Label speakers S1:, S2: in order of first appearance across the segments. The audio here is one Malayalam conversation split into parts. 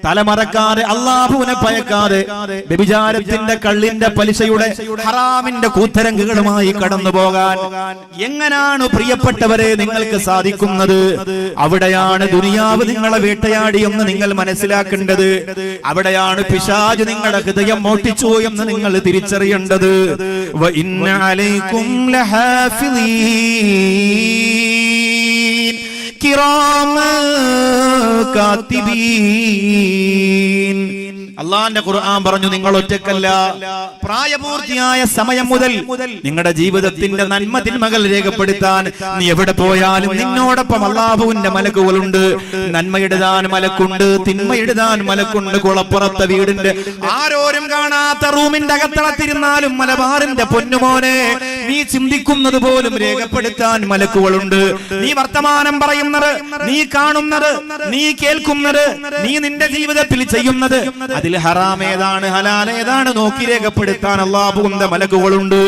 S1: തലമറക്കാതെ അല്ലാഹുവിനെ ഭയക്കാതെ വ്യഭിചാരത്തിന്റെ, കള്ളിന്റെ, പലിശയുടെ, ഹറാമിന്റെ കൂത്തരങ്ങുകളുമായി കടന്നു പോകാൻ എങ്ങനാണ് പ്രിയപ്പെട്ടവരെ നിങ്ങൾക്ക് സാധിക്കുന്നത്? അവിടെയാണ് ദുനിയാവ് നിങ്ങളെ വേട്ടയാടി എന്ന് നിങ്ങൾ മനസ്സിലാക്കേണ്ടത്. അവിടെയാണ് പിശാച് നിങ്ങളുടെ ഹൃദയം മോഷ്ടിച്ചു എന്ന് നിങ്ങൾ തിരിച്ചറിയേണ്ടത്. വഇന്ന അലൈക്കും ലഹാഫിളീൻ കിറാമൻ കാതിബീൻ. അള്ളാന്റെ ഖുർആൻ പറഞ്ഞു, നിങ്ങൾ ഒറ്റക്കല്ല. പ്രായപൂർത്തിയായ സമയം മുതൽ നിങ്ങളുടെ ജീവിതത്തിന്റെ നന്മ തിന്മകൾ രേഖപ്പെടുത്താൻ നീ എവിടെ പോയാലും നിന്നോടൊപ്പം അല്ലാഹുവിന്റെ മലക്കുകളുണ്ട്. നന്മ എഴുതാൻ മലക്കുണ്ട്, തിന്മ എഴുതാൻ മലക്കുണ്ട്. കുളപ്പുറത്തെ വീടിന്റെ ആരോരും കാണാത്ത റൂമിന്റെ അകത്തളത്തിരുന്നാലും മലബാറിന്റെ പൊന്നുമോനെ നീ ചിന്തിക്കുന്നത് പോലും രേഖപ്പെടുത്താൻ മലക്കുകളുണ്ട്. നീ വർത്തമാനം പറയുന്നത്, നീ കാണുന്നത്, നീ കേൾക്കുന്നത്, നീ നിന്റെ ജീവിതത്തിൽ ചെയ്യുന്നത്, അതിൽ ഹറാം ഏതാണ് ഹലാൽ ഏതാണ് നോക്കി രേഖപ്പെടുത്താൻ അല്ലാഹുവിന്റെ മലക്കുകളുണ്ട്.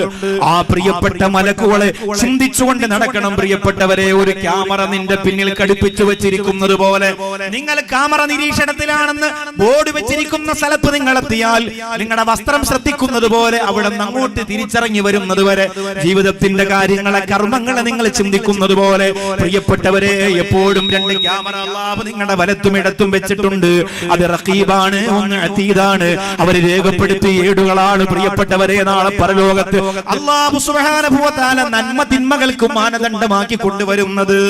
S1: ആ പ്രിയപ്പെട്ട മലക്കുകളെ ചിന്തിച്ചുകൊണ്ട് നടക്കണം പ്രിയപ്പെട്ടവരെ. ഒരു ക്യാമറ നിന്റെ പിന്നിൽ ഘടിപ്പിച്ചു വെച്ചിരിക്കുന്നത് പോലെ, നിങ്ങൾ ക്യാമറ നിരീക്ഷണത്തിലാണെന്ന് ബോർഡ് വെച്ചിരിക്കുന്ന സ്ഥലത്ത് നിങ്ങൾ എത്തിയാൽ നിങ്ങളുടെ വസ്ത്രം ശ്രദ്ധിക്കുന്നത് പോലെ അവിടെ നിന്ന് അങ്ങോട്ട് തിരിച്ചറിഞ്ഞു വരുന്നത് വരെ ജീവിതത്തിന്റെ കാര്യങ്ങളെ, കർമ്മങ്ങളെ നിങ്ങൾ ചിന്തിക്കുന്നത് പോലെ പ്രിയപ്പെട്ടവരെ എപ്പോഴും രണ്ട് ക്യാമറ അല്ലാഹു നിങ്ങളുടെ വലത്തും ഇടത്തും വെച്ചിട്ടുണ്ട്. അത് റഖീബാണ്, ഒന്ന് അതീതാണ്. അവര് രേഖപ്പെടുത്തി ഏടുകളാണ് പ്രിയപ്പെട്ടവരെ. നാളെ പരലോകത്ത് അല്ലാഹു സുബ്ഹാനഹു വ തആല നന്മ തിന്മകൾക്ക് മാനദണ്ഡമാക്കി കൊണ്ടുവരുന്നത്.